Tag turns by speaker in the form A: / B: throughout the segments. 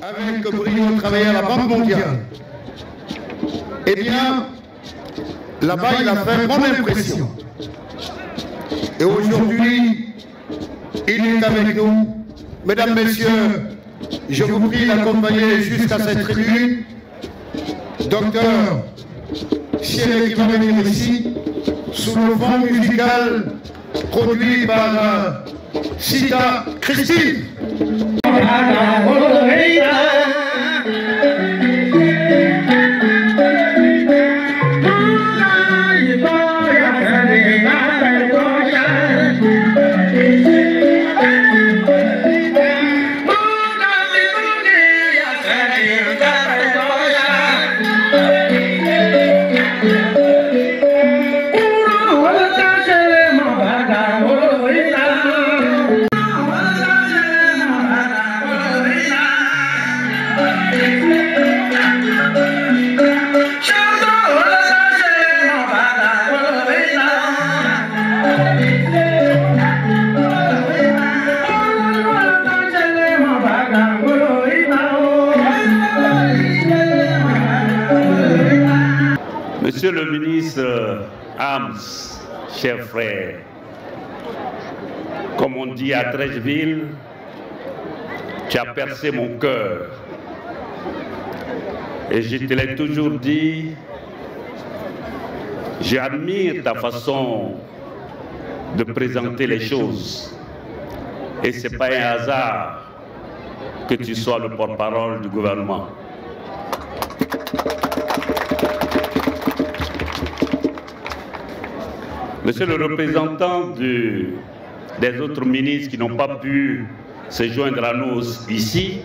A: avec brio travaillé à la Banque mondiale. Eh bien, là-bas, il a fait mon impression. Et aujourd'hui, il est avec nous. Mesdames, Messieurs, je vous prie d'accompagner jusqu'à cette tribune Docteur Chier qui va venir ici sous le fond musical produit par Sita Christine.
B: Monsieur le ministre Ams, cher frère, comme on dit à Trècheville, tu as percé mon cœur. Et je te l'ai toujours dit, j'admire ta façon de présenter les choses. Et ce n'est pas un hasard que tu sois le porte-parole du gouvernement. Monsieur le représentant des autres ministres qui n'ont pas pu se joindre à nous ici,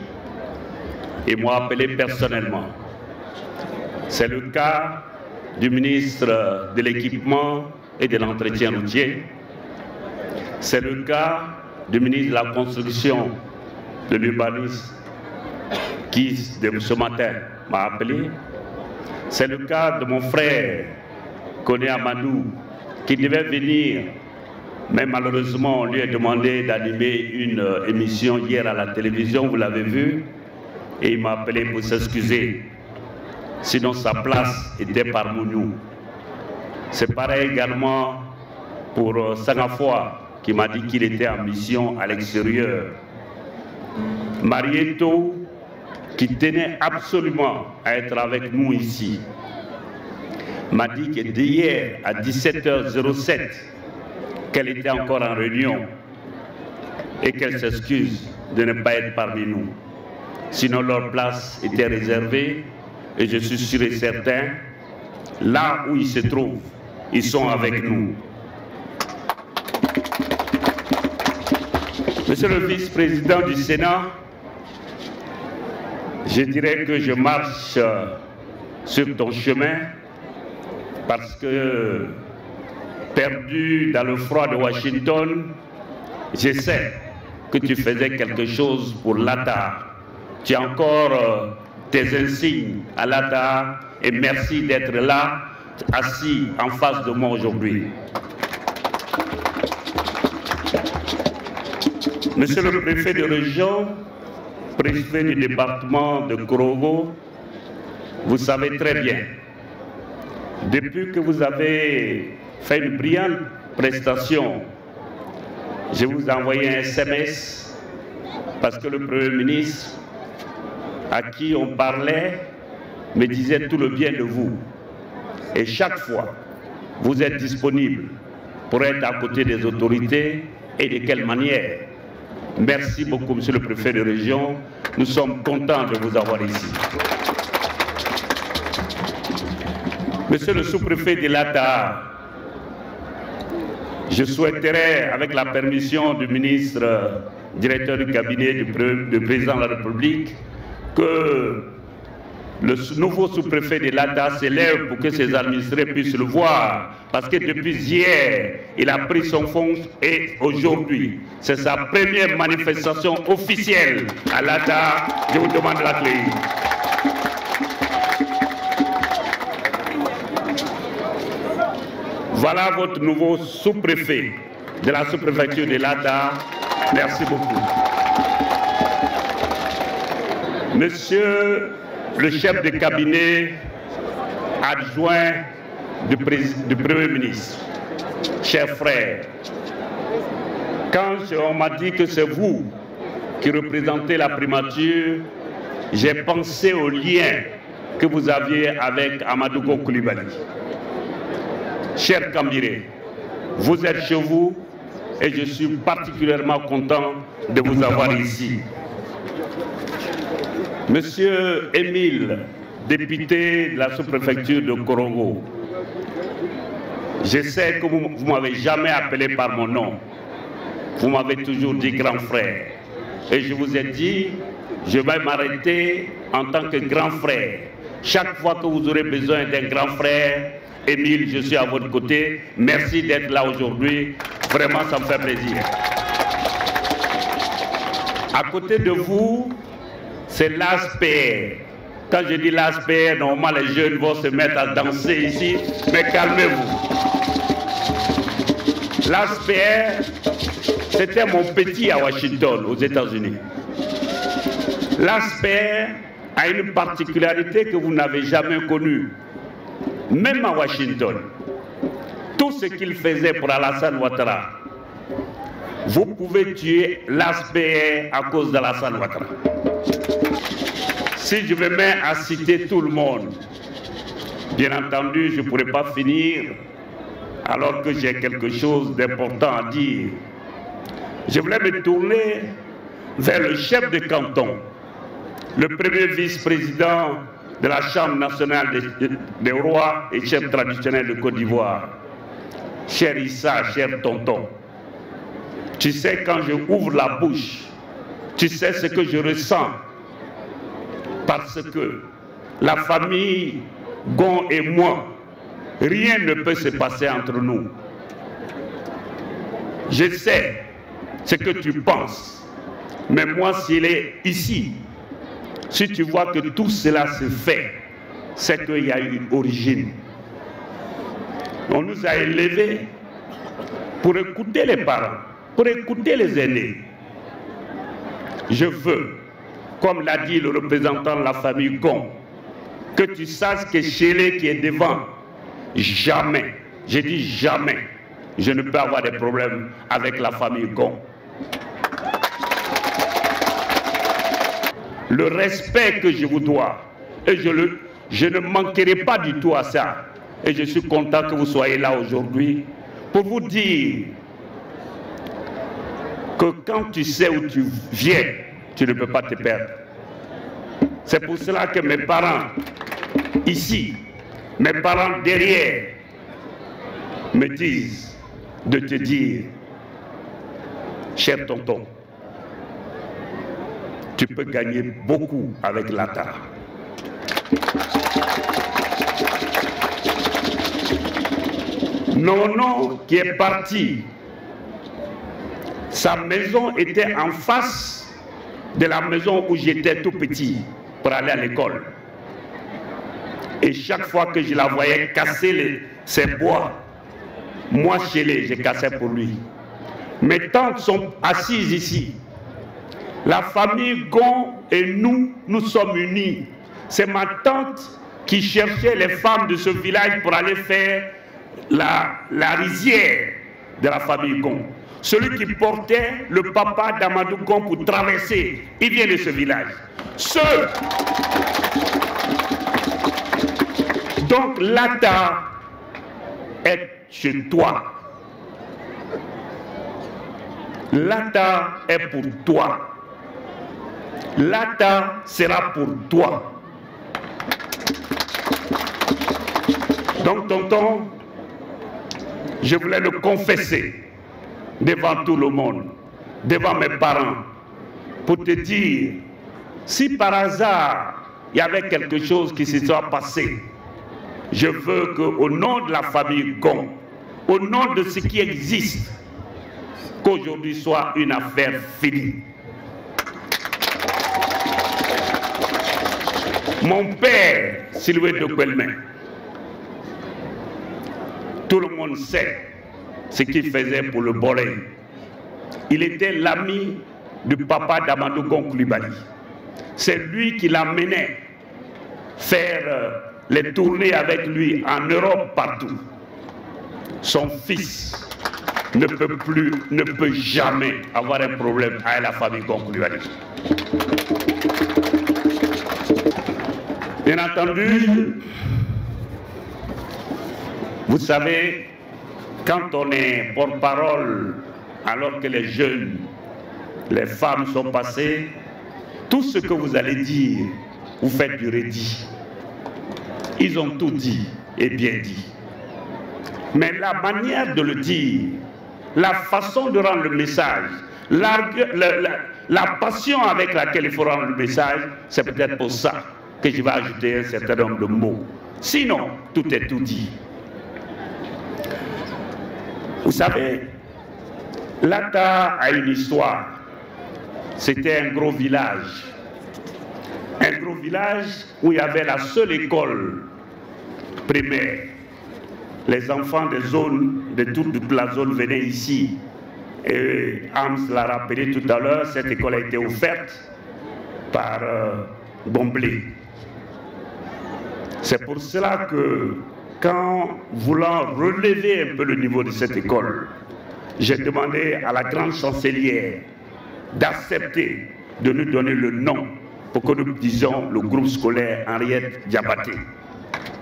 B: et m'ont appelé personnellement. C'est le cas du ministre de l'Équipement et de l'Entretien routier. C'est le cas du ministre de la Construction, de l'Urbanisme, qui ce matin m'a appelé. C'est le cas de mon frère, Koné Amadou, qui devait venir, mais malheureusement on lui a demandé d'animer une émission hier à la télévision, vous l'avez vu, et il m'a appelé pour s'excuser. Sinon sa place était parmi nous. C'est pareil également pour Sangafoa, qui m'a dit qu'il était en mission à l'extérieur. Marieto, qui tenait absolument à être avec nous ici, m'a dit que d'hier à 17h07, qu'elle était encore en réunion et qu'elle s'excuse de ne pas être parmi nous. Sinon leur place était réservée et je suis sûr et certain, là où ils se trouvent, ils sont avec nous. Monsieur le vice-président du Sénat, je dirais que je marche sur ton chemin parce que, perdu dans le froid de Washington, je sais que tu faisais quelque chose pour l'ATA. Tu as encore tes insignes à l'ATA et merci d'être là, assis en face de moi aujourd'hui. Monsieur le préfet de région, préfet du département de Korogo, vous savez très bien, depuis que vous avez fait une brillante prestation, je vous ai envoyé un SMS parce que le Premier ministre à qui on parlait me disait tout le bien de vous. Et chaque fois, vous êtes disponible pour être à côté des autorités et de quelle manière. Merci beaucoup, monsieur le préfet de région. Nous sommes contents de vous avoir ici. Monsieur le sous-préfet de l'ATA, je souhaiterais, avec la permission du ministre directeur du cabinet du président de la République, que le nouveau sous-préfet de l'ATA s'élève pour que ses administrés puissent le voir. Parce que depuis hier, il a pris son fonds et aujourd'hui, c'est sa première manifestation officielle à l'ATA. Je vous demande de l'accueillir. Voilà votre nouveau sous-préfet de la sous-préfecture de l'ATA. Merci beaucoup. Monsieur le chef de cabinet adjoint du Premier ministre, chers frères, quand on m'a dit que c'est vous qui représentez la primature, j'ai pensé au lien que vous aviez avec Amadou Gon Coulibaly. Cher Kambiré, vous êtes chez vous et je suis particulièrement content de vous avoir ici. Monsieur Émile, député de la sous-préfecture de Korongo, je sais que vous ne m'avez jamais appelé par mon nom. Vous m'avez toujours dit grand frère. Et je vous ai dit, je vais m'arrêter en tant que grand frère. Chaque fois que vous aurez besoin d'un grand frère, Émile, je suis à votre côté. Merci d'être là aujourd'hui. Vraiment, ça me fait plaisir. À côté de vous, c'est l'ASPR. Quand je dis l'ASPR, normalement les jeunes vont se mettre à danser ici, mais calmez-vous. L'ASPR, c'était mon petit à Washington, aux États-Unis. L'ASPR a une particularité que vous n'avez jamais connue. Même à Washington, tout ce qu'il faisait pour Alassane Ouattara, vous pouvez tuer l'ASPR à cause d'Alassane Ouattara. Si je me mets à citer tout le monde, bien entendu, je ne pourrai pas finir alors que j'ai quelque chose d'important à dire. Je voulais me tourner vers le chef de canton, le premier vice-président de la Chambre nationale des rois et chef traditionnel de Côte d'Ivoire. Cher Issa, cher tonton, tu sais quand je ouvre la bouche, tu sais ce que je ressens. Parce que la famille Gon et moi, rien ne peut se passer entre nous. Je sais ce que tu penses, mais moi s'il est ici, si tu vois que tout cela se fait, c'est qu'il y a une origine. On nous a élevés pour écouter les parents, pour écouter les aînés. Je veux, comme l'a dit le représentant de la famille Gon, que tu saches que Chélé qui est devant, jamais, je dis jamais, je ne peux avoir des problèmes avec la famille Gon. Le respect que je vous dois, et je ne manquerai pas du tout à ça. Et je suis content que vous soyez là aujourd'hui pour vous dire que quand tu sais où tu viens, tu ne peux pas te perdre. C'est pour cela que mes parents, ici, mes parents derrière, me disent de te dire, cher tonton, tu peux gagner beaucoup avec l'ATA. Nono qui est parti, sa maison était en face de la maison où j'étais tout petit pour aller à l'école. Et chaque fois que je la voyais casser ses bois, moi Chélé, j'ai cassé pour lui. Mes tantes sont assises ici. La famille Gon et nous sommes unis. C'est ma tante qui cherchait les femmes de ce village pour aller faire la rizière de la famille Gon. Celui qui portait le papa d'Amadou Gon pour traverser, il vient de ce village. Donc l'ATA est chez toi. L'ATA est pour toi. L'ATA sera pour toi. Donc, tonton, je voulais le confesser devant tout le monde, devant mes parents, pour te dire, si par hasard il y avait quelque chose qui se soit passé, je veux qu'au nom de la famille Gon, au nom de ce qui existe, qu'aujourd'hui soit une affaire finie. Mon père, Sylvain de Guelmain, tout le monde sait ce qu'il faisait pour le Bolé. Il était l'ami du papa d'Amadou Gon Coulibaly. c'est lui qui l'amenait faire les tournées avec lui en Europe, partout. Son fils ne peut jamais avoir un problème avec la famille Coulibaly. Bien entendu, vous savez, quand on est porte-parole, alors que les jeunes, les femmes sont passées, tout ce que vous allez dire, vous faites du redit. Ils ont tout dit et bien dit. Mais la manière de le dire, la façon de rendre le message, la passion avec laquelle il faut rendre le message, c'est peut-être pour ça que je vais ajouter un certain nombre de mots. Sinon, tout est tout dit. Vous savez, Lata a une histoire. C'était un gros village. Un gros village où il y avait la seule école primaire. Les enfants des zones, de toute la zone venaient ici. Et Ams l'a rappelé tout à l'heure, cette école a été offerte par Bomblé. C'est pour cela que, quand voulant relever un peu le niveau de cette école, j'ai demandé à la grande chancelière d'accepter de nous donner le nom pour que nous disions le groupe scolaire Henriette Diabaté.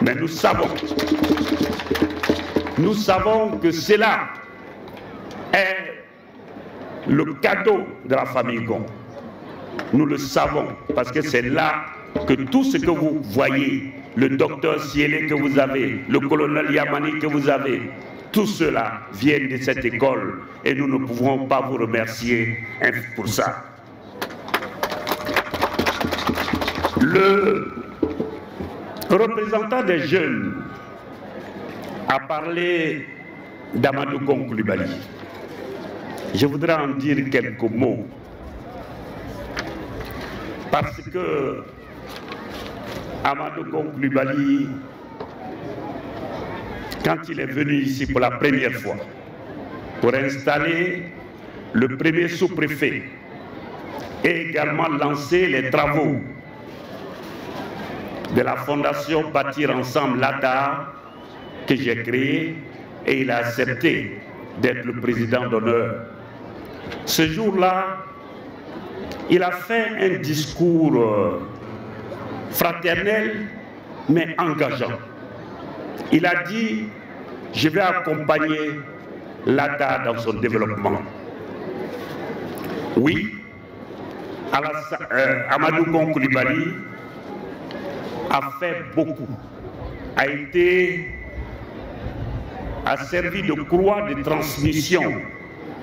B: Mais nous savons que cela est le cadeau de la famille Gon. Nous le savons parce que c'est là que tout ce que vous voyez, le docteur Siélé que vous avez, le colonel Yamani que vous avez, tout cela vient de cette école et nous ne pouvons pas vous remercier pour ça. Le représentant des jeunes a parlé d'Amadou Coulibaly. Je voudrais en dire quelques mots. Parce que Amadou Coulibaly, quand il est venu ici pour la première fois, pour installer le premier sous-préfet et également lancer les travaux de la fondation Bâtir Ensemble Lata que j'ai créée, et il a accepté d'être le président d'honneur. Ce jour-là, il a fait un discours fraternel mais engageant. Il a dit: je vais accompagner Lata dans son développement. Oui, Amadou Coulibaly a fait beaucoup, a servi de croix de transmission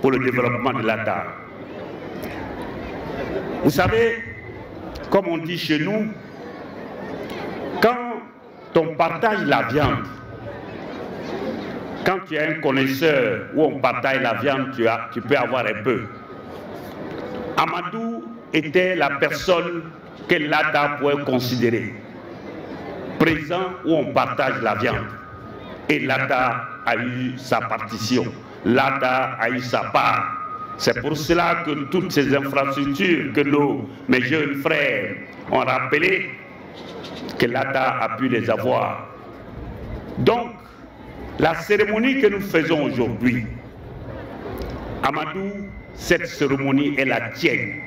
B: pour le développement de Lata. Vous savez, comme on dit chez nous, quand on partage la viande, quand tu es un connaisseur où on partage la viande, tu peux avoir un peu. Amadou était la personne que Lata pouvait considérer présent où on partage la viande. Et Lata a eu sa partition. Lata a eu sa part. C'est pour cela que toutes ces infrastructures que mes jeunes frères ont rappelées, que Lata a pu les avoir. Donc, la cérémonie que nous faisons aujourd'hui, Amadou, cette cérémonie est la tienne.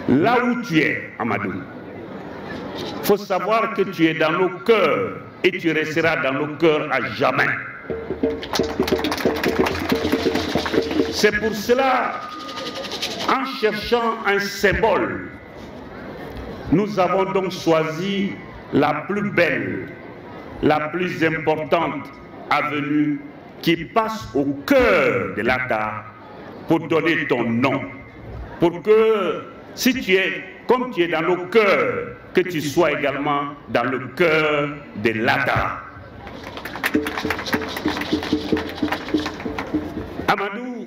B: Là où tu es, Amadou, il faut savoir que tu es dans nos cœurs et tu resteras dans nos cœurs à jamais. C'est pour cela, en cherchant un symbole, nous avons donc choisi la plus belle, la plus importante avenue qui passe au cœur de Lata pour donner ton nom. Pour que, si tu es, comme tu es dans nos cœurs, que tu sois également dans le cœur de Lata. Amadou,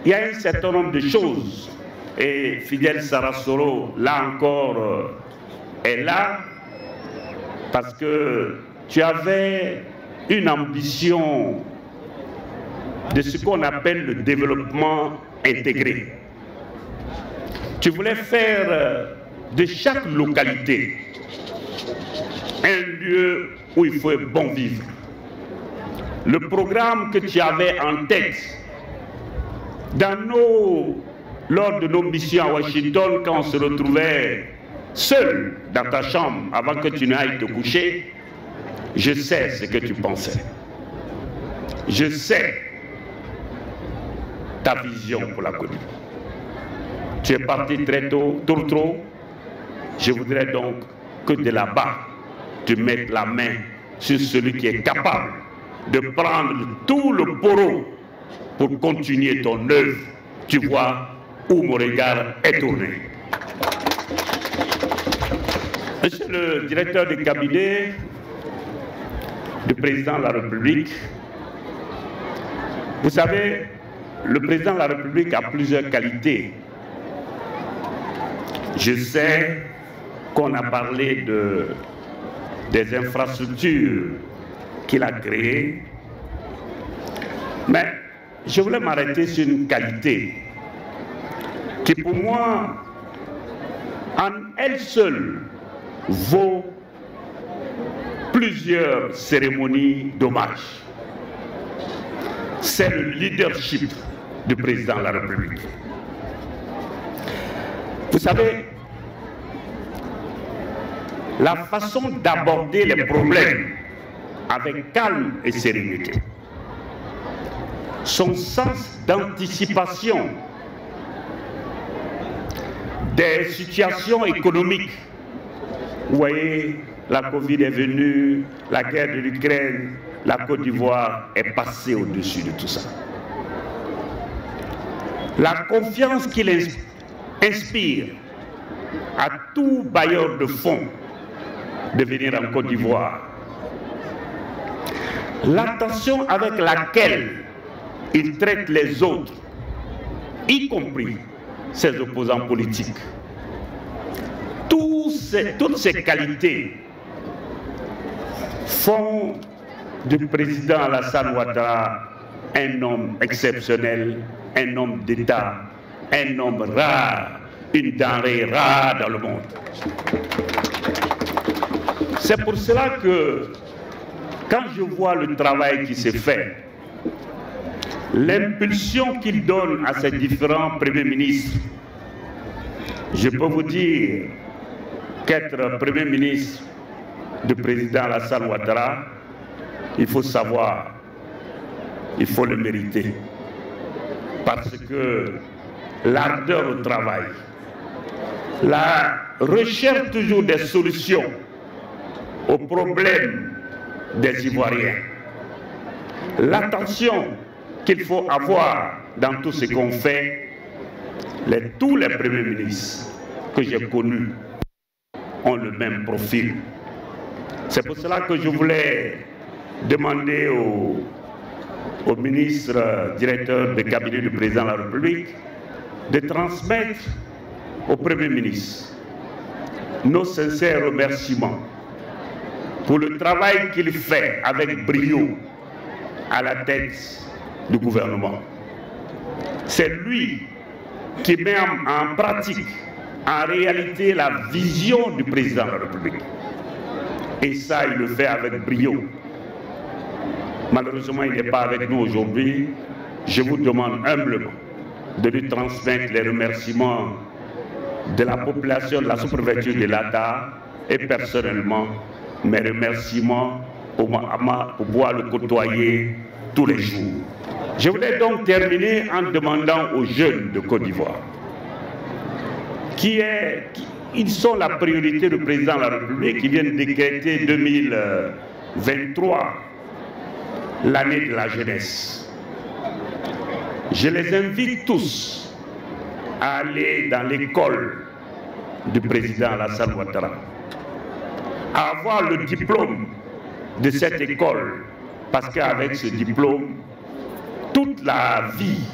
B: il y a un certain nombre de choses, et Fidel Sarasoro, là encore, est là, parce que tu avais une ambition de ce qu'on appelle le développement intégré. tu voulais faire de chaque localité un lieu où il faut bon vivre. Le programme que tu avais en tête lors de nos missions à Washington, quand on se retrouvait seul dans ta chambre avant que tu n'ailles te coucher, je sais ce que tu pensais. Je sais ta vision pour la Côte d'Ivoire. Tu es parti très tôt, trop. Je voudrais donc que de là-bas, tu mettes la main sur celui qui est capable de prendre tout le poro pour continuer ton œuvre. Tu vois où mon regard est tourné. Monsieur le directeur du cabinet du président de la République, vous savez, le président de la République a plusieurs qualités. Je sais qu'on a parlé des infrastructures qu'il a créées, mais je voulais m'arrêter sur une qualité qui pour moi, en elle seule, vaut plusieurs cérémonies d'hommage. C'est le leadership du président de la République. Vous savez, la façon d'aborder les problèmes avec calme et sérénité, son sens d'anticipation des situations économiques. Vous voyez, la Covid est venue, la guerre de l'Ukraine, la Côte d'Ivoire est passée au-dessus de tout ça. La confiance qu'il inspire à tout bailleur de fonds de venir en Côte d'Ivoire. L'attention avec laquelle il traite les autres, y compris ses opposants politiques. Toutes ces qualités font du président Alassane Ouattara un homme exceptionnel, un homme d'État, un homme rare, une denrée rare dans le monde. C'est pour cela que quand je vois le travail qui s'est fait, l'impulsion qu'il donne à ses différents premiers ministres, je peux vous dire qu'être premier ministre du président Alassane Ouattara, il faut savoir, il faut le mériter. Parce que l'ardeur au travail, la recherche toujours des solutions aux problèmes des Ivoiriens, l'attention qu'il faut avoir dans tout ce qu'on fait, tous les premiers ministres que j'ai connus ont le même profil. C'est pour cela que je voulais demander au ministre directeur du cabinet du président de la République de transmettre au Premier ministre nos sincères remerciements pour le travail qu'il fait avec brio à la tête du gouvernement. C'est lui qui met en pratique, en réalité, la vision du président de la République. Et ça, il le fait avec brio. Malheureusement, il n'est pas avec nous aujourd'hui. Je vous demande humblement de lui transmettre les remerciements de la population de la sous-préfecture de l'ADA et personnellement mes remerciements pour pouvoir le côtoyer tous les jours. Je voulais donc terminer en demandant aux jeunes de Côte d'Ivoire ils sont la priorité du président de la République qui vient de décréter 2023 l'année de la jeunesse. Je les invite tous à aller dans l'école du président Alassane Ouattara, à avoir le diplôme de cette école, parce qu'avec ce diplôme, toute la vie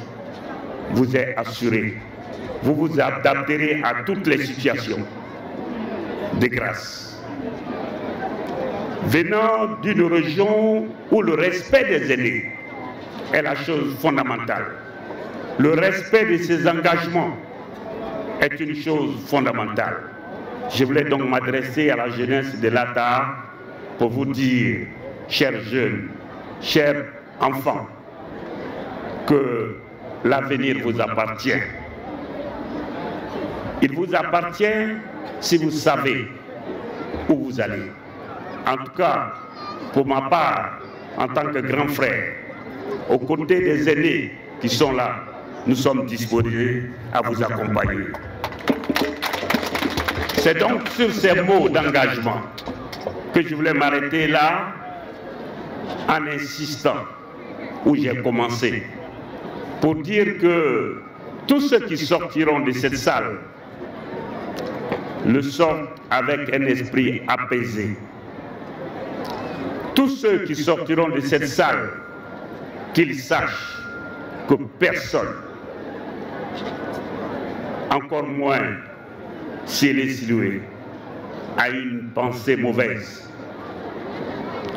B: vous est assurée. Vous vous adapterez à toutes les situations de grâce. Venant d'une région où le respect des aînés est la chose fondamentale, le respect de ses engagements est une chose fondamentale. Je voulais donc m'adresser à la jeunesse de l'ATA pour vous dire, chers jeunes, chers enfants, que l'avenir vous appartient. Il vous appartient si vous savez où vous allez. En tout cas, pour ma part, en tant que grand frère, aux côtés des aînés qui sont là, nous sommes disposés à vous accompagner. C'est donc sur ces mots d'engagement que je voulais m'arrêter là, en insistant où j'ai commencé, pour dire que tous ceux qui sortiront de cette salle le sortent avec un esprit apaisé. Tous ceux qui sortiront de cette salle, qu'ils sachent que personne, encore moins si elle est silhouée, a une pensée mauvaise.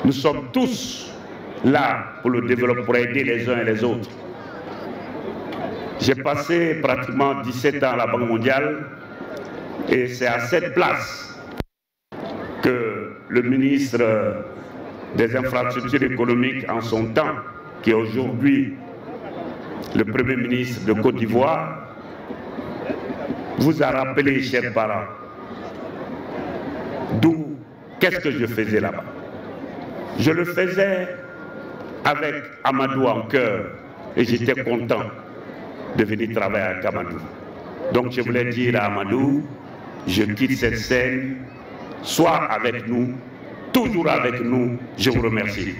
B: Nous sommes tous là pour le développer, pour aider les uns et les autres. J'ai passé pratiquement 17 ans à la Banque mondiale et c'est à cette place que le ministre des infrastructures économiques en son temps, qui est aujourd'hui le Premier ministre de Côte d'Ivoire, vous a rappelé, chers parents, d'où, qu'est-ce que je faisais là-bas. Je le faisais avec Amadou en cœur et j'étais content de venir travailler avec Amadou. Donc je voulais dire à Amadou, je quitte cette scène, sois avec nous, toujours avec nous, je vous remercie.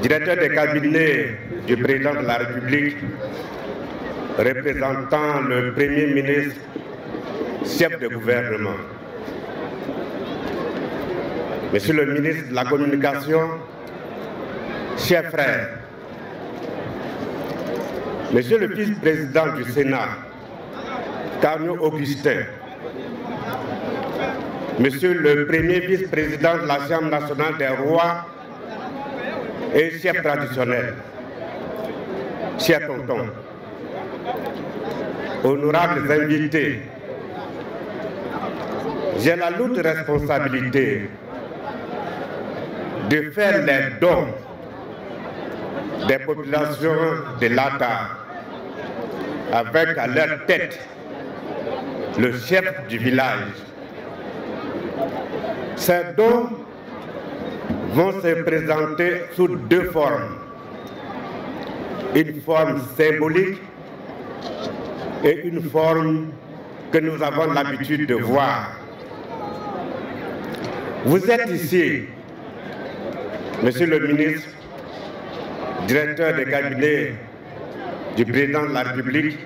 C: Directeur de cabinet du président de la République, représentant le Premier ministre, chef de gouvernement, Monsieur le ministre de la Communication, chers frères, Monsieur le vice-président du Sénat, Carnot Augustin, Monsieur le premier vice-président de la Chambre nationale des rois et chef traditionnel, chers tontons, honorables invités, j'ai la lourde responsabilité de faire les dons des populations de l'ATA avec à leur tête le chef du village. Ces dons vont se présenter sous deux formes. Une forme symbolique et une forme que nous avons l'habitude de voir. Vous êtes ici, Monsieur le ministre, directeur de cabinet du président de la République,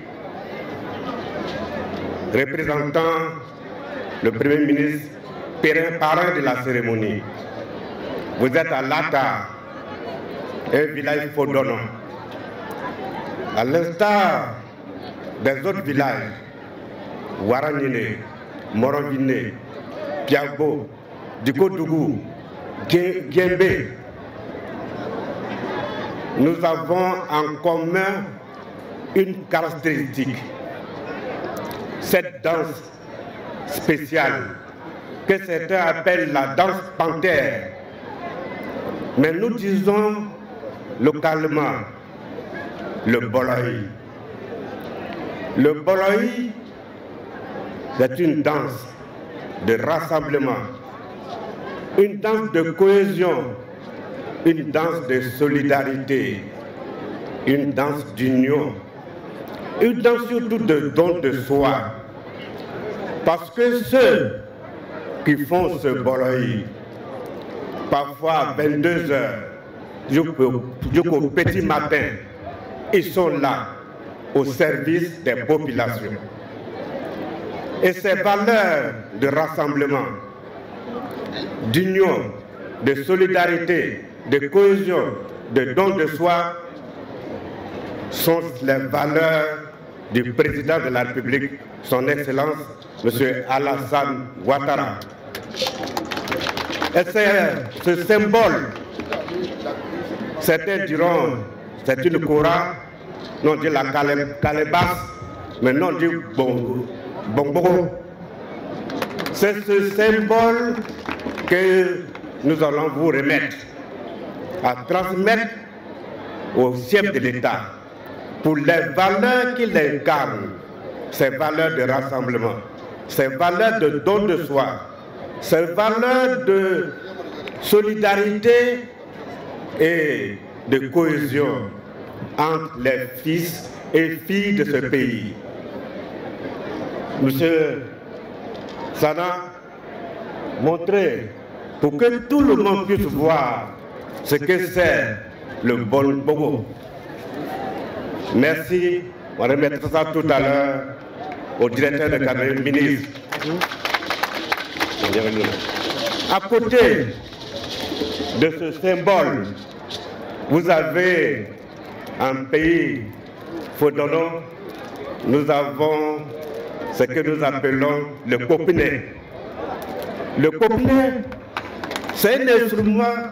C: représentant le Premier ministre, parrain de la cérémonie. Vous êtes à Lata, un village fodonnant. À l'instar des autres villages, Waranine, Moronvine, Piagbo, Dikodougou, Guembe, nous avons en commun une caractéristique, cette danse spéciale que certains appellent la danse panthère. Mais nous disons localement le boloï. Le boloï, c'est une danse de rassemblement, une danse de cohésion, une danse de solidarité, une danse d'union, une danse surtout de don de soi. Parce que ceux qui font ce boloï, parfois à 22 heures, jusqu'au petit matin, ils sont là au service des populations. Et ces valeurs de rassemblement, d'union, de solidarité, de cohésion, de don de soi sont les valeurs du président de la République, son Excellence, M. Alassane Ouattara. Et c'est ce symbole, certains diront, c'est une kora, non dit la calebasse, mais non dit bonbon. C'est ce symbole que nous allons vous remettre, à transmettre au chef de l'État pour les valeurs qu'il incarne, ces valeurs de rassemblement, ces valeurs de don de soi, ces valeurs de solidarité et de cohésion entre les fils et filles de ce pays. Monsieur Sana, montrez pour que tout le monde puisse voir ce que c'est le bon Bogo. Merci, on remettra ça tout à l'heure au directeur de cabinet ministre. À côté de ce symbole, vous avez un pays fredonnant, nous avons ce que nous appelons le copinet. Le copinet, c'est un instrument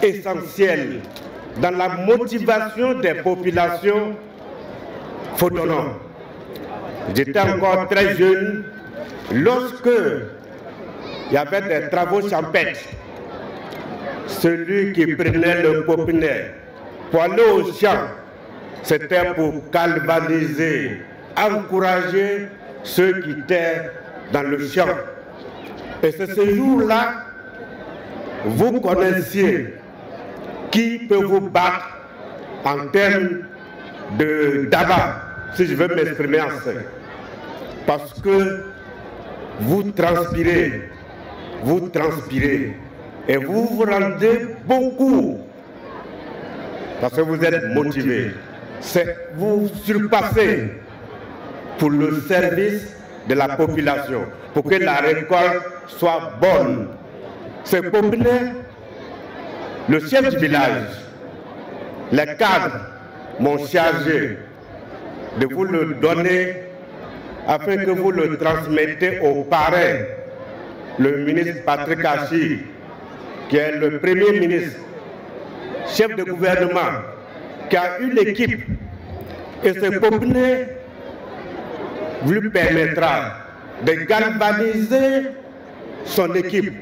C: essentiel dans la motivation des populations fredonnantes. J'étais encore très jeune lorsque il y avait des travaux champêtres. Celui qui prenait le copinet pour aller au champ, c'était pour galvaniser, encourager ceux qui étaient dans le champ. Et c'est ce jour-là, vous connaissiez qui peut vous battre en termes d'abat, si je veux m'exprimer ainsi. Parce que vous transpirez, et vous vous rendez beaucoup, parce que vous êtes motivé. Vous surpassez pour le service de la population, pour que la récolte soit bonne. Ce copinet, le chef du village, les cadres m'ont chargé de vous le donner afin que vous le transmettez au parrain, le ministre Patrick Achi, qui est le premier ministre, chef de gouvernement, qui a une équipe. Et ce copinet lui permettra de galvaniser son équipe,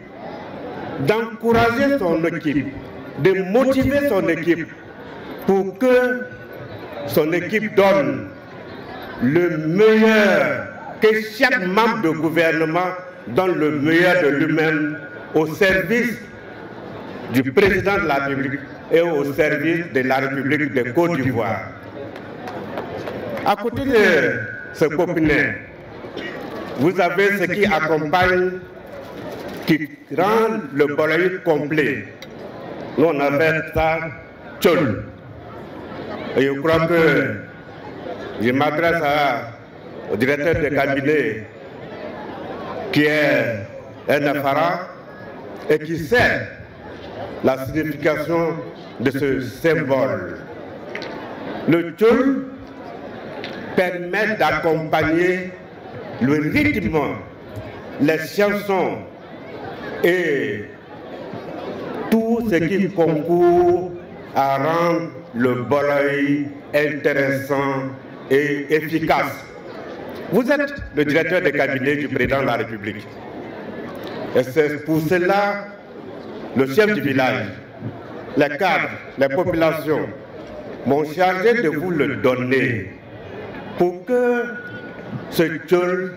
C: d'encourager son équipe, de motiver son équipe pour que son équipe donne le meilleur, que chaque membre de gouvernement donne le meilleur de lui-même au service du président de la République et au service de la République de Côte d'Ivoire. À côté de ce copinet, vous avez ce qui accompagne, qui rend le boloïd complet. Nous on appelle ça tchol. Et je crois que je m'adresse au directeur de cabinet qui est un Afara et qui sait la signification de ce symbole. Le tchol permet d'accompagner le rythme, les chansons et tout ce qui concourt à rendre le boloïd intéressant et efficace. Vous êtes le directeur de cabinet du président de la République. Et c'est pour cela le chef du village, les cadres, les populations m'ont chargé de vous le donner pour que ce tchol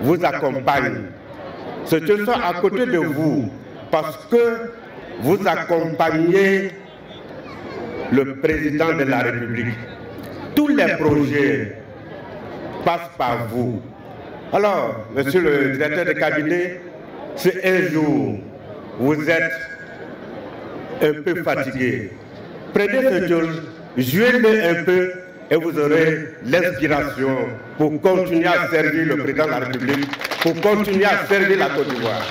C: vous accompagne. Ce tchol soit à côté de vous parce que vous accompagnez le président de la République. Tous les projets passent par vous. Alors, monsieur le directeur de cabinet, si un jour vous êtes un peu fatigué, prenez ce tchol, jouez-le un peu et vous aurez l'inspiration pour continuer à servir le président de la République, pour continuer à servir la Côte d'Ivoire.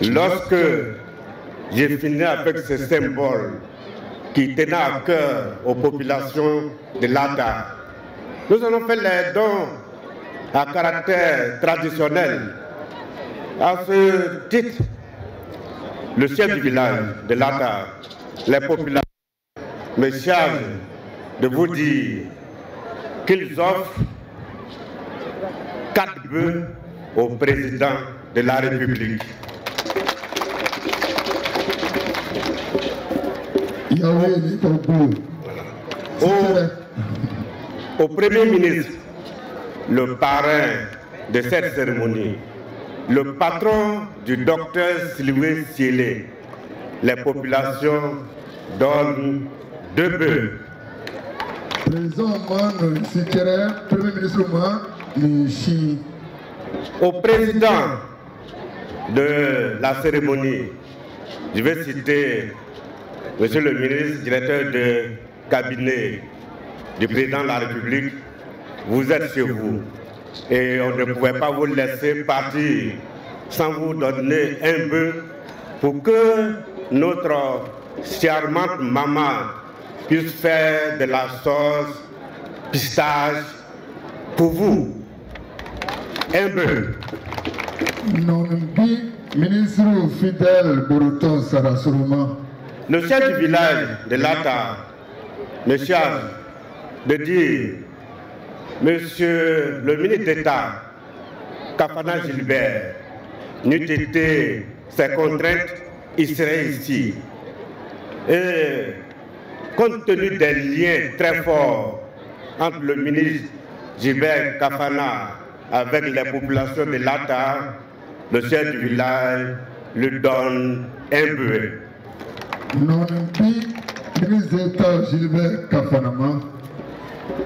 C: Lorsque j'ai fini avec ce symbole, qui tenait à cœur aux populations de l'Ata. Nous avons fait les dons à caractère traditionnel. À ce titre, le chef du village de l'Ata, les populations, me charge de vous dire qu'ils offrent 4 bœufs au président de la République. Au Premier ministre, le parrain de cette cérémonie, le patron du docteur Sylvain Siélé, les populations donnent 2 bœufs. Au président de la cérémonie, je vais citer Monsieur le ministre, directeur de cabinet du président de la République. Vous êtes chez vous et on ne pouvait pas vous laisser partir sans vous donner un bœuf pour que notre charmante maman puisse faire de la sauce pistache pour vous. Un bœuf.
D: Ministre fidèle Boruton Sarasuruma.
C: Le chef du village de l'Ata me charge de dire, Monsieur le ministre d'État, Kafana Gilbert, n'eût été ses contraintes, il serait ici. Et compte tenu des liens très forts entre le ministre Gilbert Kafana avec les populations de l'Ata, le chef du village lui donne un bœuf.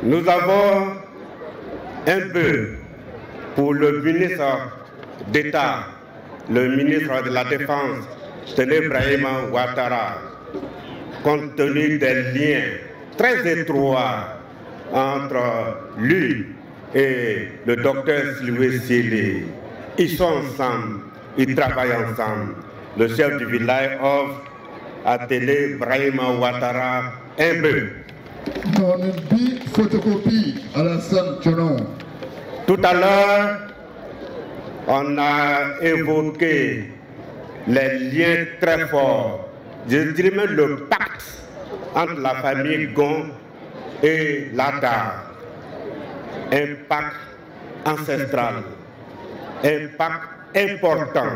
C: Nous avons un bœuf pour le ministre d'État, le ministre de la Défense, Téné Brahima Ouattara, compte tenu des liens très étroits entre lui et le docteur Sylvain Siélé. Ils sont ensemble, ils travaillent ensemble. Le chef du village offre à Téné Brahima Ouattara un bœuf.
D: Photocopie à la Sainte-Chonon.
C: Tout à l'heure, on a évoqué les liens très forts, je dirais même le pacte entre la famille Gon et l'Ata. Un pacte ancestral, un pacte important.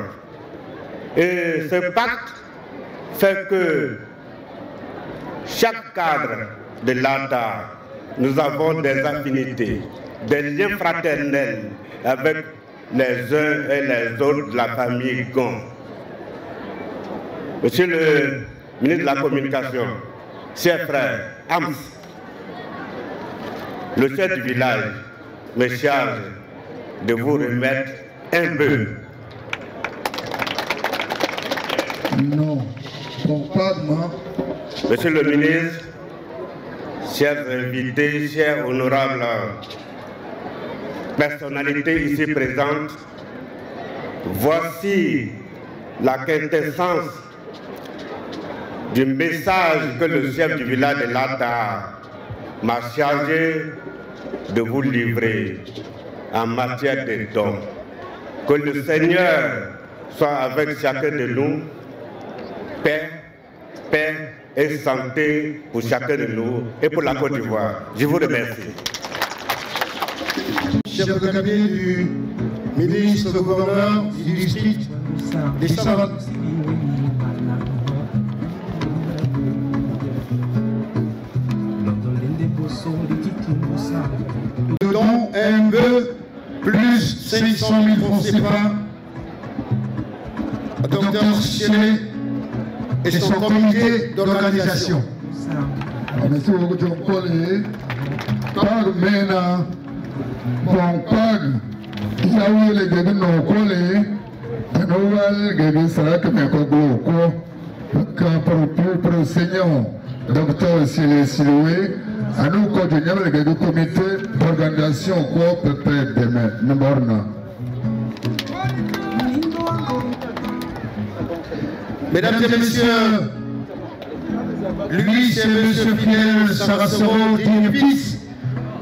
C: Et ce pacte fait que chaque cadre de l'Ata, nous avons des affinités, des liens fraternels avec les uns et les autres de la famille Gon. Monsieur le ministre de la Communication, cher frère Ams, le chef du village me charge de vous remettre un bœuf.
D: Non, pas.
C: Monsieur le ministre, chers invités, chers honorables personnalités ici présentes, voici la quintessence du message que le chef du village de l'Ata m'a chargé de vous livrer en matière de dons. Que le Seigneur soit avec chacun de nous, paix, paix et santé pour chacun de nous et pour la Côte d'Ivoire. Je vous remercie.
A: Chef de cabinet du ministre gouverneur du district des Savanes. Nous donnons un bœuf plus 500 000 francs CFA au docteur Siélé et son comité d'organisation.
D: Docteur Siloué, à nous continuer avec le comité d'organisation quoi peut-être demain.
A: Mesdames et messieurs, Lui, c'est M. Fidel Saracoro, digne fils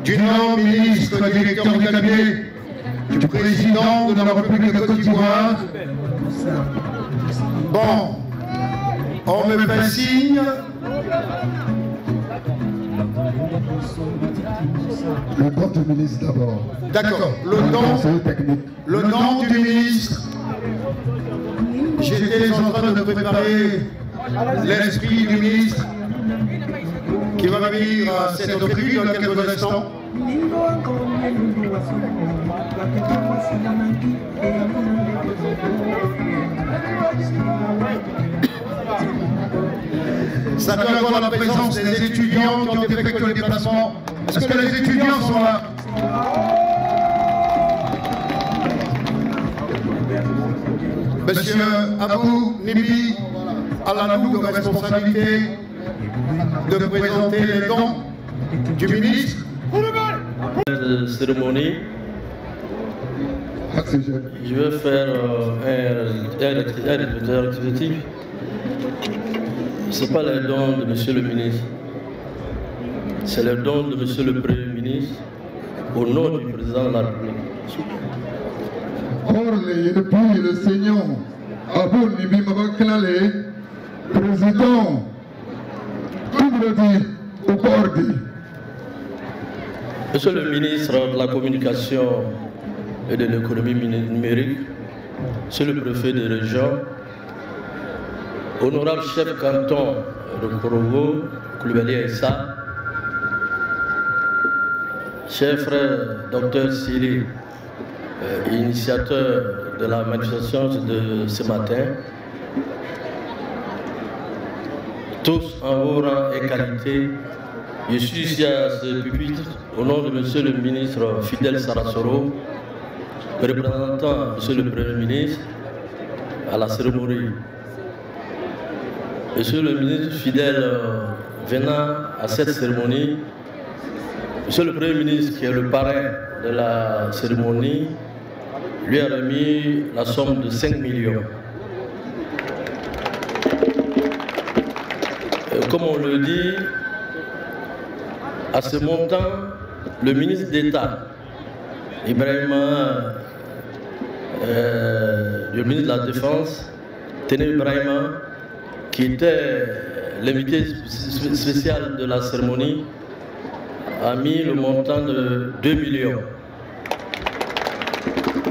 A: du nom ministre directeur du cabinet du président de la République de Côte d'Ivoire. Bon, on me fait signe.
D: Le nom du ministre d'abord.
A: D'accord, le nom du ministre. J'étais en train de préparer l'esprit du ministre qui va venir à cette tribune dans quelques instants. Ça peut avoir la présence des étudiants qui ont effectué le déplacement. Est-ce que les étudiants sont là? Monsieur Abou Nibi a la lourde responsabilité de présenter les dons du ministre.
E: Cérémonie. Je vais faire un rectificatif. Ce n'est pas les dons de Monsieur le ministre, c'est les dons de Monsieur le Premier ministre au nom du président de la République.
D: Depuis le Seigneur Abou Nibi Mabakalale, président au Cordi.
E: Monsieur le ministre de la Communication et de l'économie numérique, Monsieur le préfet de région, honorable chef canton de Korogo, Koulibaly Aïssa, cher frère docteur Siri, initiateur de la manifestation de ce matin, tous en vos rangs et qualités, je suis ici à ce pupitre au nom de Monsieur le ministre Fidel Saracoro, représentant Monsieur le Premier ministre à la cérémonie. Monsieur le ministre Fidel venant à cette cérémonie, Monsieur le Premier ministre qui est le parrain de la cérémonie, lui a remis la somme de 5 millions. Comme on le dit, à ce montant, le ministre d'État, Ibrahima, le ministre de la Défense, Téné Ibrahima, qui était l'invité spécial de la cérémonie, a mis le montant de 2 millions.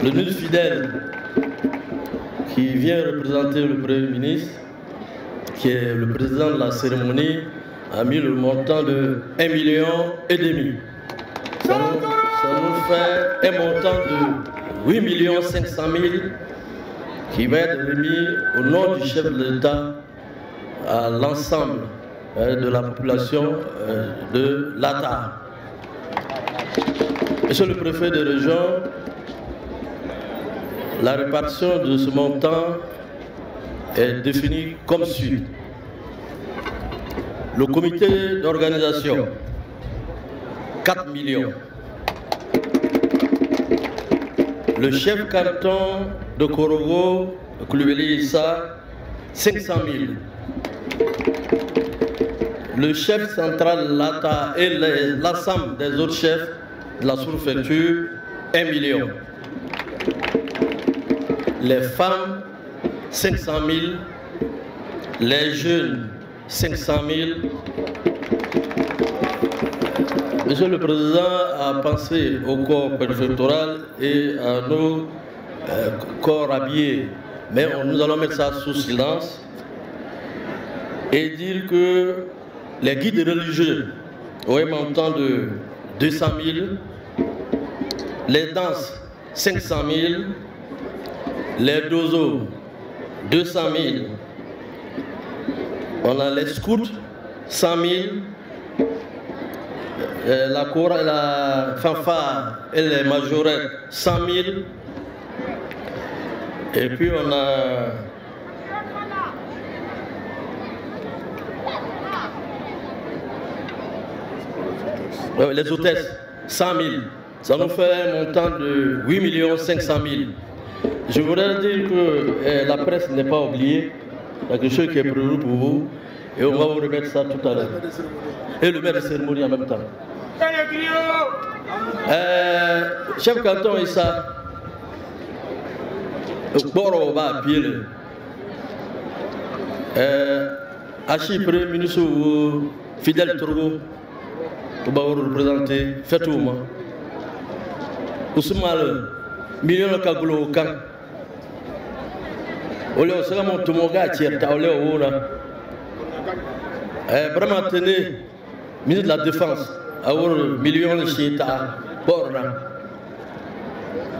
E: Le ministre Fidel, qui vient représenter le Premier ministre, qui est le président de la cérémonie, a mis le montant de 1,5 million. Ça nous fait un montant de 8 500 000 qui va être remis au nom du chef de l'État à l'ensemble de la population de l'Atar. Monsieur le préfet de région, la répartition de ce montant est définie comme suit. Le comité d'organisation, 4 millions. Le chef canton de Korogo, Koulibaly Issa, 500 000. Le chef central de l'ATA et l'ensemble des autres chefs de la sous-préfecture, 1 million. Les femmes, 500 000. Les jeunes, 500 000. Monsieur le Président a pensé au corps préfectoral et à nos corps habillés, mais nous allons mettre ça sous silence et dire que les guides religieux ont un montant de 200 000, les danses 500 000, les dozos 200 000, on a les scouts 100 000, la cour, la fanfare et les majorettes 100 000, et puis on a les hôtesses 100 000. Ça nous fait un montant de 8 500 000. Je voudrais dire que la presse n'est pas oubliée, quelque chose qui est prévu pour vous. Et on va vous remettre ça tout à l'heure. Et le maire de cérémonie en même temps. Chef canton Issa, Boro va pied. Achi premier ministre Fidel Tourgo, on va vous représenter, faites-vous. Ousmane, million de Kagoulou au camp. Olé au second tout mon gars tiers taolé au là. Vraiment tenez ministre de la défense à million de chita borna.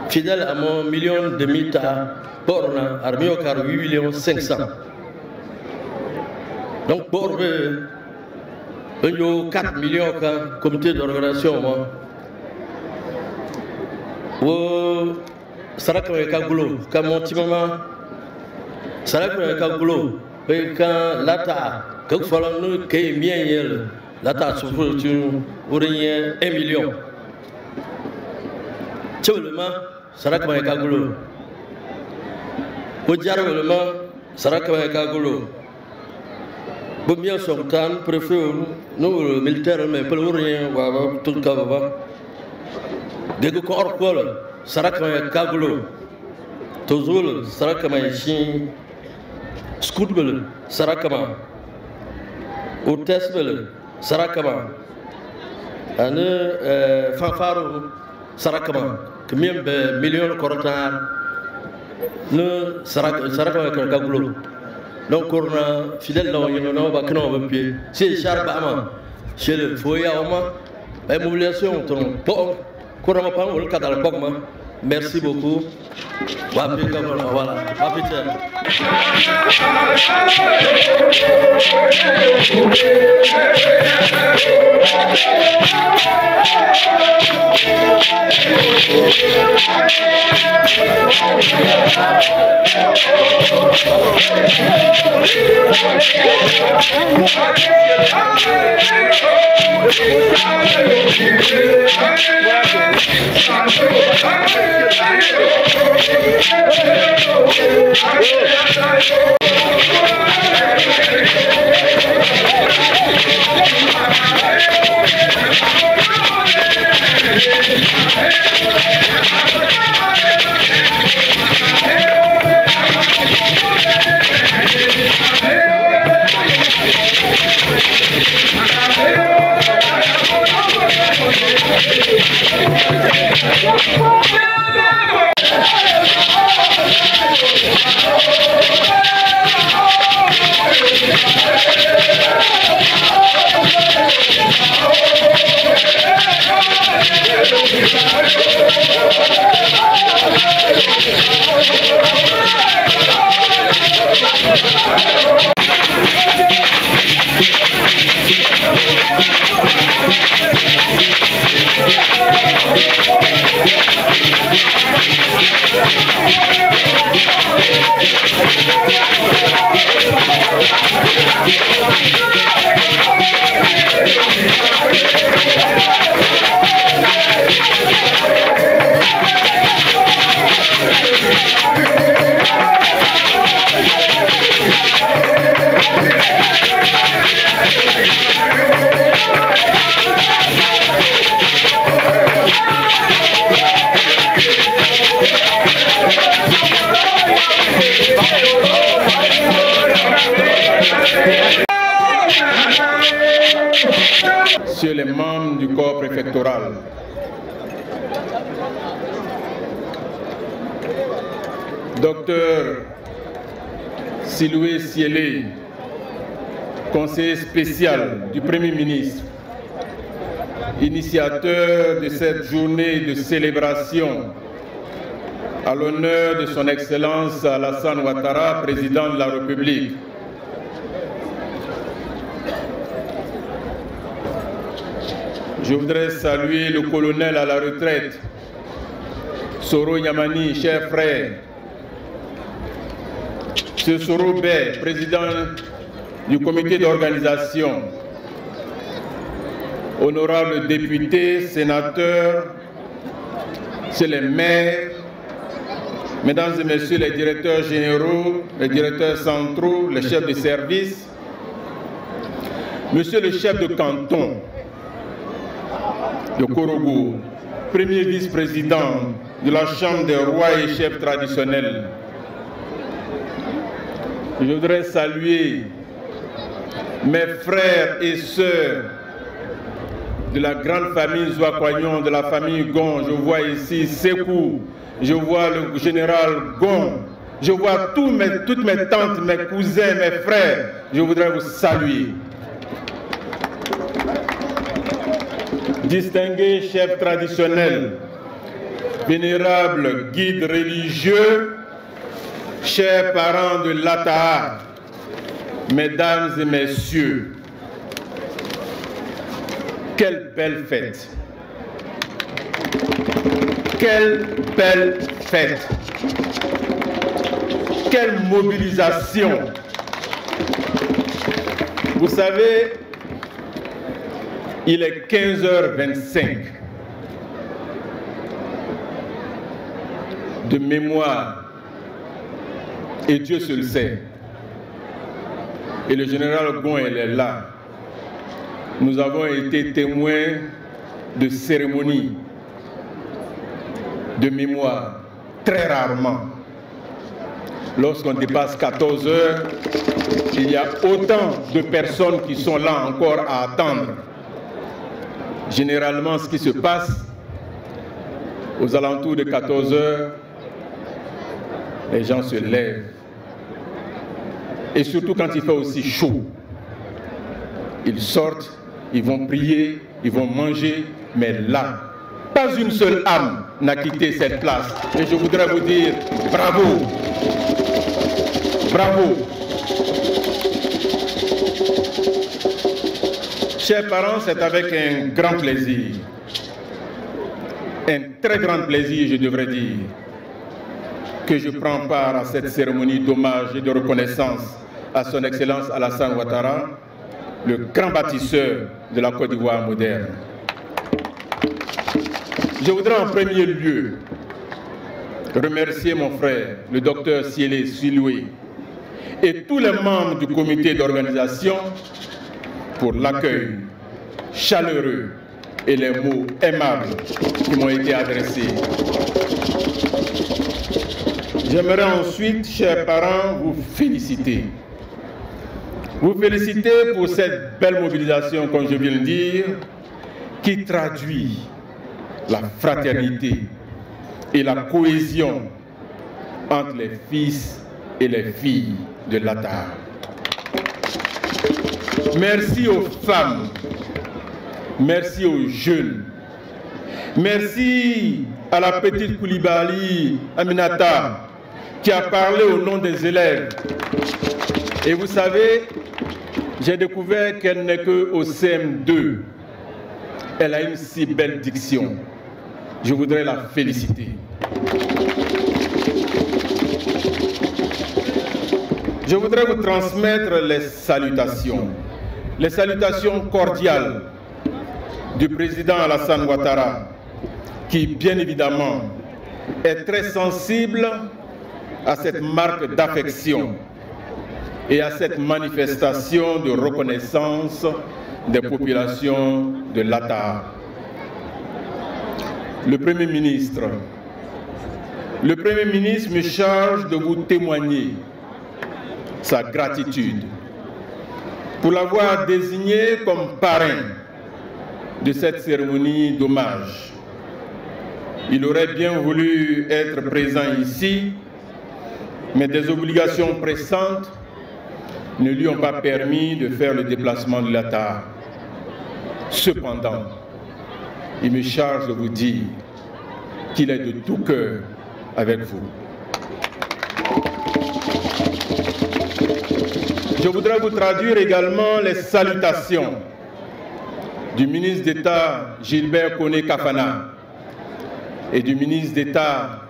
E: Fidèle à mon million de mita borna armée au car 8 millions 500. Donc pour eux, il y a 4 millions de comité d'organisation moi. Ou Saraka Kagoulou, comme mon petit maman. Saraka Kagoulou, quand l'ata, quand il faut nous qu'il y ait bien l'ata sur le 1 million. Tu veux le main, Saraka Kagoulou. Au diable le main, Saraka Kagoulou. Bon bien son temps, préfère nous militaires, mais pas le rien, tout le cas. Dès qu'on reconnaît, Saraka Kagoulou. Toujours Saraka Maïchi. Scoutbel, Sarakama, Outesbel, Sarakama, Anne Fanfaro, Sarakama, combien de millions de corotars, ne Sarakama Kagoulou. Donc, on a fidèle dans le nom de Bakano, c'est Charbama, chez le Foya Oma, la mobilisation, ton port, couramment pas au cadre de Pogma. Merci beaucoup. Voilà.
F: Sur les membres du corps préfectoral, Docteur Siloué Siélé, conseiller spécial du Premier ministre, initiateur de cette journée de célébration à l'honneur de son Excellence Alassane Ouattara, président de la République. Je voudrais saluer le colonel à la retraite, Soro Yamani, cher frère, M. Soro Bey, président du comité d'organisation, honorables députés, sénateurs, c'est les maires, mesdames et messieurs les directeurs généraux, les directeurs centraux, les chefs de service, Monsieur le chef de canton de Korogo, premier vice-président de la Chambre des rois et chefs traditionnels, je voudrais saluer mes frères et sœurs de la grande famille Zouakwagnon, de la famille Gon. Je vois ici Sekou, je vois le général Gon, je vois toutes mes tantes, mes cousins, mes frères. Je voudrais vous saluer. Distingués chefs traditionnels, vénérables guides religieux, chers parents de l'Ataha, mesdames et messieurs, quelle belle fête! Quelle belle fête! Quelle mobilisation! Vous savez, il est 15h25. De mémoire, et Dieu se le sait. Et le général Gon, il est là. Nous avons été témoins de cérémonies de mémoire, très rarement. Lorsqu'on dépasse 14 heures, il y a autant de personnes qui sont là encore à attendre. Généralement, ce qui se passe, aux alentours de 14 heures, les gens se lèvent. Et surtout quand il fait aussi chaud. Ils sortent, ils vont prier, ils vont manger, mais là, pas une seule âme n'a quitté cette place. Et je voudrais vous dire bravo. Bravo. Chers parents, c'est avec un grand plaisir, un très grand plaisir, je devrais dire, que je prends part à cette cérémonie d'hommage et de reconnaissance à son Excellence Alassane Ouattara, le grand bâtisseur de la Côte d'Ivoire moderne. Je voudrais en premier lieu remercier mon frère, le docteur Siélé Siloué, et tous les membres du comité d'organisation pour l'accueil chaleureux et les mots aimables qui m'ont été adressés. J'aimerais ensuite, chers parents, vous féliciter. Vous féliciter pour cette belle mobilisation, comme je viens de le dire, qui traduit la fraternité et la cohésion entre les fils et les filles de l'Ataha. Merci aux femmes, merci aux jeunes, merci à la petite Koulibaly Aminata qui a parlé au nom des élèves. Et vous savez, j'ai découvert qu'elle n'est qu'au CM2. Elle a une si belle diction. Je voudrais la féliciter. Je voudrais vous transmettre les salutations cordiales du président Alassane Ouattara, qui bien évidemment est très sensible à cette marque d'affection et à cette manifestation de reconnaissance des populations de l'Ataha. Le Premier ministre me charge de vous témoigner sa gratitude pour l'avoir désigné comme parrain de cette cérémonie d'hommage. Il aurait bien voulu être présent ici, mais des obligations pressantes ne lui ont pas permis de faire le déplacement de l'Ataha. Cependant, il me charge de vous dire qu'il est de tout cœur avec vous. Je voudrais vous traduire également les salutations du ministre d'État Gilbert Koné Kafana et du ministre d'État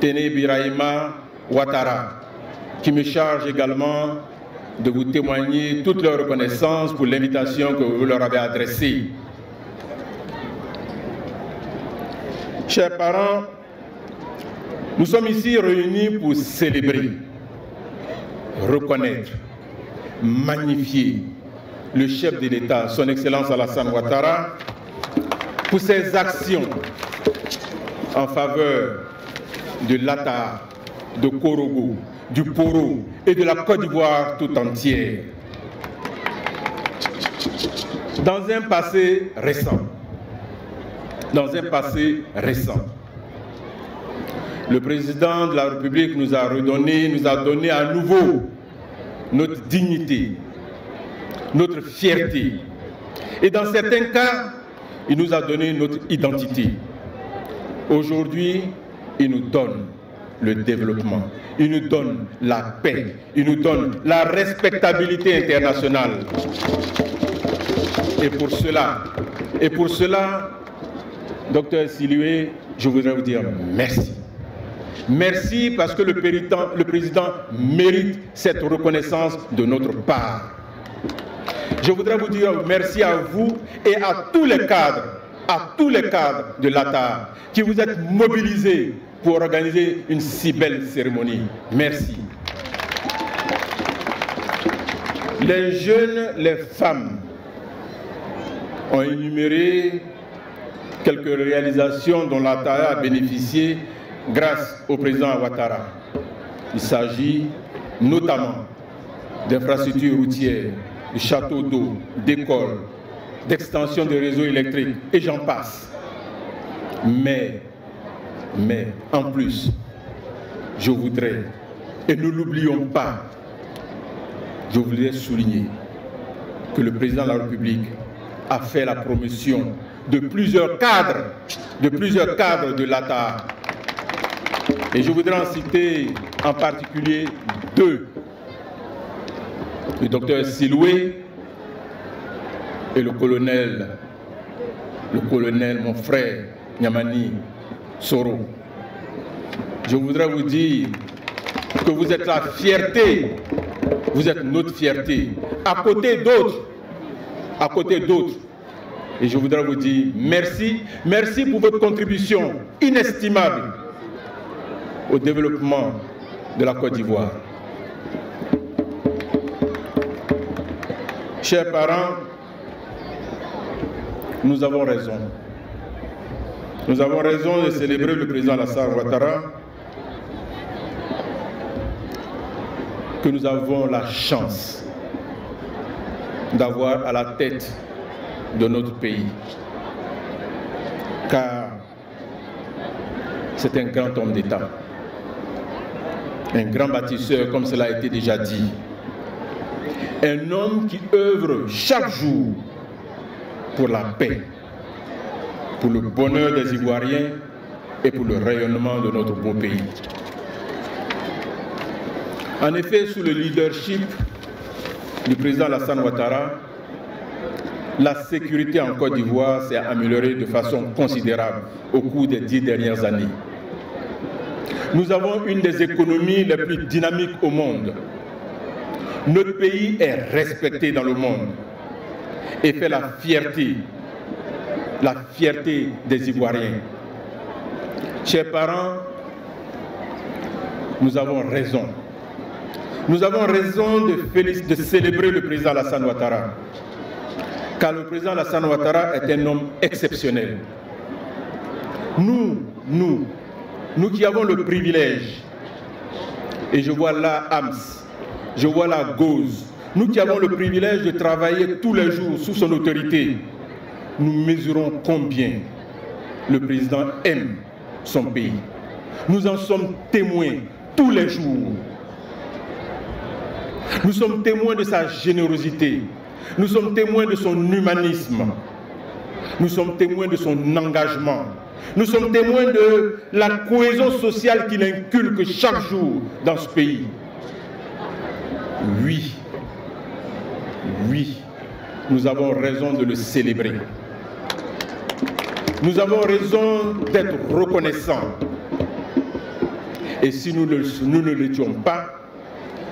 F: Téné Birahima Ouattara, qui me chargent également de vous témoigner toute leur reconnaissance pour l'invitation que vous leur avez adressée. Chers parents, nous sommes ici réunis pour célébrer, reconnaître, magnifier le chef de l'État, son Excellence Alassane Ouattara, pour ses actions en faveur de l'Ata, de Korogo, du Poro et de la Côte d'Ivoire tout entière. Dans un passé récent, le président de la République nous a donné à nouveau notre dignité, notre fierté. Et dans certains cas, il nous a donné notre identité. Aujourd'hui, il nous donne le développement, il nous donne la paix, il nous donne la respectabilité internationale. Et pour cela, Docteur Silué, je voudrais vous dire merci. Merci parce que le président mérite cette reconnaissance de notre part. Je voudrais vous dire merci à vous et à tous les cadres de l'ATA qui vous êtes mobilisés pour organiser une si belle cérémonie. Merci. Les jeunes, les femmes ont énuméré quelques réalisations dont l'ATA a bénéficié grâce au président Ouattara. Il s'agit notamment d'infrastructures routières, de châteaux d'eau, d'écoles, d'extension des réseaux électriques, et j'en passe. Mais en plus, je voudrais, et ne l'oublions pas, je voudrais souligner que le président de la République a fait la promotion de plusieurs cadres de l'ATA. Et je voudrais en citer en particulier deux. Le docteur Siloué et le colonel, mon frère, Nyamani Soro. Je voudrais vous dire que vous êtes la fierté, vous êtes notre fierté, à côté d'autres. Et je voudrais vous dire merci, merci pour votre contribution inestimable au développement de la Côte d'Ivoire. Chers parents, nous avons raison. Nous avons raison de célébrer le président Alassane Ouattara, que nous avons la chance d'avoir à la tête de notre pays. Car c'est un grand homme d'État, un grand bâtisseur, comme cela a été déjà dit. Un homme qui œuvre chaque jour pour la paix, pour le bonheur des Ivoiriens et pour le rayonnement de notre beau pays. En effet, sous le leadership du président Alassane Ouattara, la sécurité en Côte d'Ivoire s'est améliorée de façon considérable au cours des 10 dernières années. Nous avons une des économies les plus dynamiques au monde. Notre pays est respecté dans le monde et fait la fierté des Ivoiriens. Chers parents, nous avons raison. Nous avons raison de célébrer le président Alassane Ouattara. Car le président Alassane Ouattara est un homme exceptionnel. Nous qui avons le privilège, et je vois là Ams, je vois là Goz, nous qui avons le privilège de travailler tous les jours sous son autorité, nous mesurons combien le président aime son pays. Nous en sommes témoins tous les jours. Nous sommes témoins de sa générosité. Nous sommes témoins de son humanisme. Nous sommes témoins de son engagement. Nous sommes témoins de la cohésion sociale qu'il inculque chaque jour dans ce pays. Oui, nous avons raison de le célébrer. Nous avons raison d'être reconnaissants. Et si nous ne l'étions pas,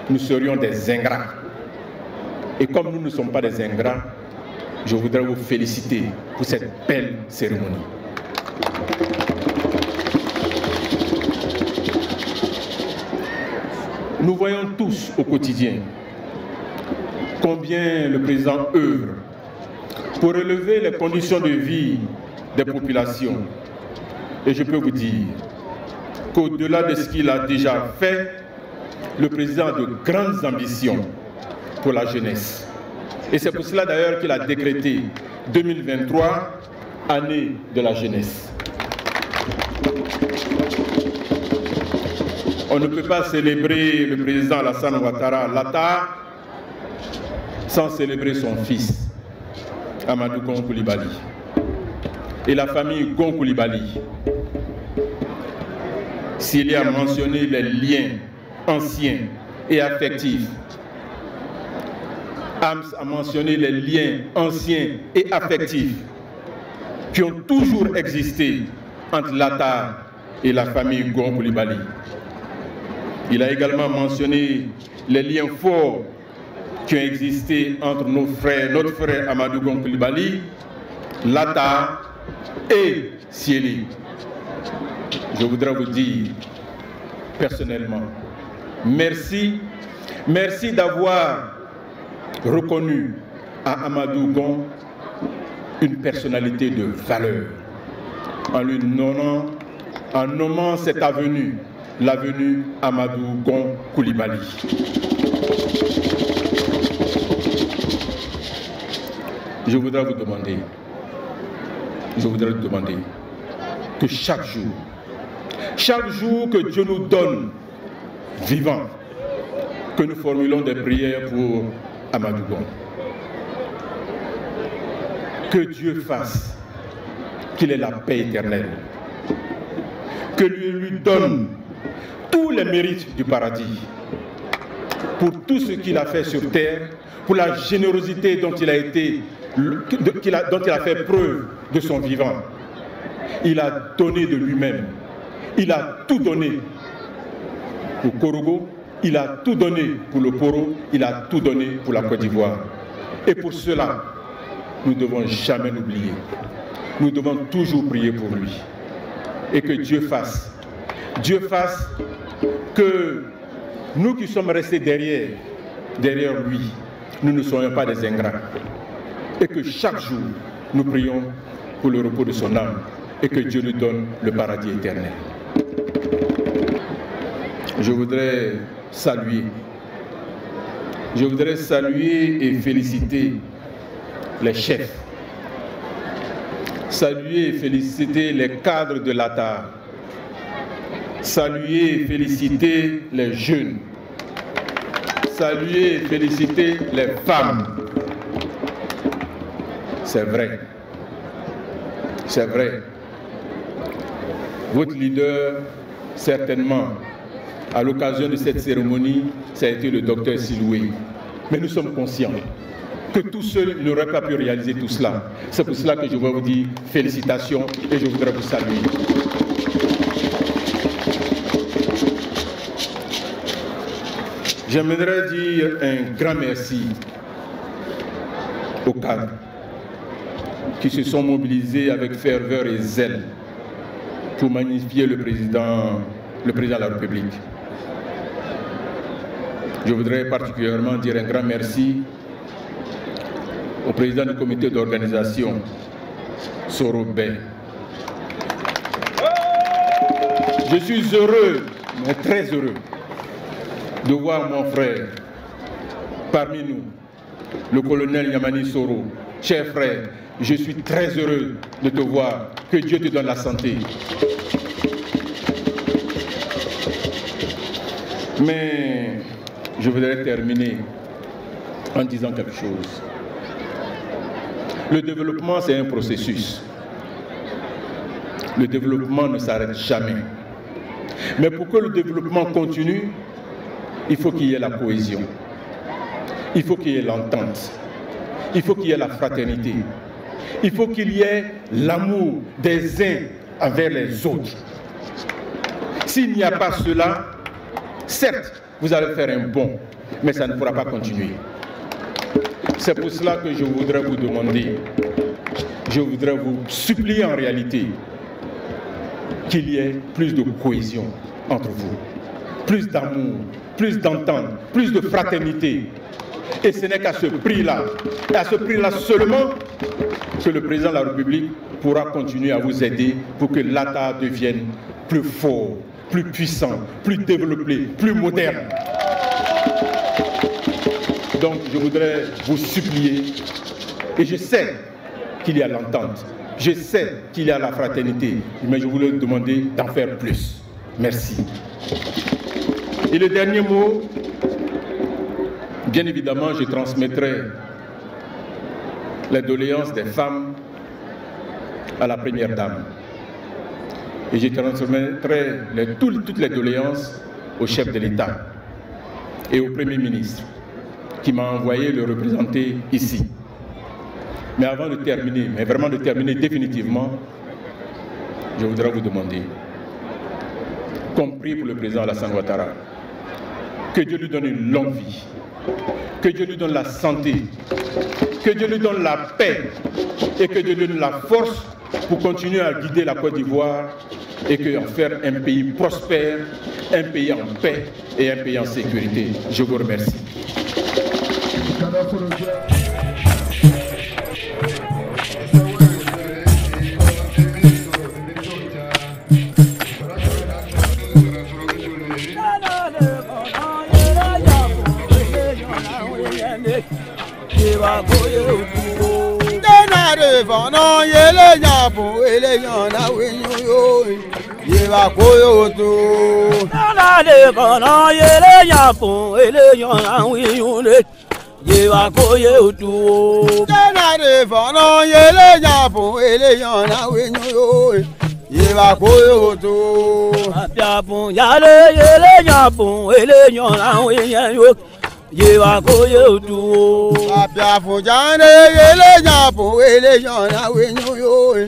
F: nous serions des ingrats. Et comme nous ne sommes pas des ingrats, je voudrais vous féliciter pour cette belle cérémonie. Nous voyons tous au quotidien combien le président œuvre pour relever les conditions de vie des populations. Et je peux vous dire qu'au-delà de ce qu'il a déjà fait, le président a de grandes ambitions pour la jeunesse. Et c'est pour cela d'ailleurs qu'il a décrété 2023, année de la jeunesse. On ne peut pas célébrer le président Alassane Ouattara Lata sans célébrer son fils, Amadou Gon Coulibaly, et la famille Gon Coulibaly. S'il y a mentionné les liens anciens et affectifs, Ams a mentionné les liens anciens et affectifs qui ont toujours existé entre Lata et la famille Gon Coulibaly. Il a également mentionné les liens forts qui ont existé entre notre frère Amadou Gon Coulibaly, Lata et Siéli. Je voudrais vous dire personnellement, merci d'avoir reconnu à Amadou Gon une personnalité de valeur en lui nommant cette avenue, l'avenue Amadou Gon Coulibaly. Je voudrais vous demander que chaque jour que Dieu nous donne vivant, que nous formulons des prières pour Amadou Gon. Que Dieu fasse qu'il ait la paix éternelle, que lui donne tous les mérites du paradis pour tout ce qu'il a fait sur terre, pour la générosité dont il a fait preuve de son vivant. Il a donné de lui-même, il a tout donné pour Korogo, il a tout donné pour le Poro, il a tout donné pour la Côte d'Ivoire. Et pour cela, nous ne devons jamais l'oublier. Nous devons toujours prier pour lui. Et que Dieu fasse que nous qui sommes restés derrière lui, nous ne soyons pas des ingrats. Et que chaque jour, nous prions pour le repos de son âme et que Dieu lui donne le paradis éternel. Je voudrais saluer et féliciter les chefs, saluer et féliciter les cadres de l'ATA, saluer et féliciter les jeunes, saluer et féliciter les femmes. C'est vrai. Votre leader, certainement, à l'occasion de cette cérémonie, ça a été le docteur Siloué. Mais nous sommes conscients que tout seul n'aurait pas pu réaliser tout cela. C'est pour cela que je veux vous dire félicitations et je voudrais vous saluer. J'aimerais dire un grand merci aux cadres qui se sont mobilisés avec ferveur et zèle pour magnifier le président de la République. Je voudrais particulièrement dire un grand merci au président du comité d'organisation, Soro Bey. Je suis heureux, mais très heureux, de voir mon frère parmi nous, le colonel Yamani Soro. Cher frère, je suis très heureux de te voir. Que Dieu te donne la santé. Mais je voudrais terminer en disant quelque chose. Le développement, c'est un processus. Le développement ne s'arrête jamais. Mais pour que le développement continue, il faut qu'il y ait la cohésion. Il faut qu'il y ait l'entente. Il faut qu'il y ait la fraternité. Il faut qu'il y ait l'amour des uns envers les autres. S'il n'y a pas cela, certes, vous allez faire un bond, mais ça ne pourra pas continuer. C'est pour cela que je voudrais vous demander, je voudrais vous supplier en réalité qu'il y ait plus de cohésion entre vous, plus d'amour, plus d'entente, plus de fraternité. Et ce n'est qu'à ce prix-là, et à ce prix-là seulement, que le président de la République pourra continuer à vous aider pour que l'ATA devienne plus fort, plus puissant, plus développé, plus moderne. Donc je voudrais vous supplier, et je sais qu'il y a l'entente, je sais qu'il y a la fraternité, mais je voulais vous demander d'en faire plus. Merci. Et le dernier mot, bien évidemment, je transmettrai les doléances des femmes à la première dame. Et je transmettrai toutes les doléances au chef de l'État et au Premier ministre qui m'a envoyé le représenter ici. Mais avant de terminer, mais vraiment de terminer définitivement, je voudrais vous demander, compris pour le président Alassane Ouattara, que Dieu lui donne une longue vie, que Dieu lui donne la santé, que Dieu lui donne la paix et que Dieu lui donne la force pour continuer à guider la Côte d'Ivoire et en faire un pays prospère, un pays en paix et un pays en sécurité. Je vous remercie.
G: Yewa koyo tu. Apia fujane yele nyapo ele yona wenyo yo.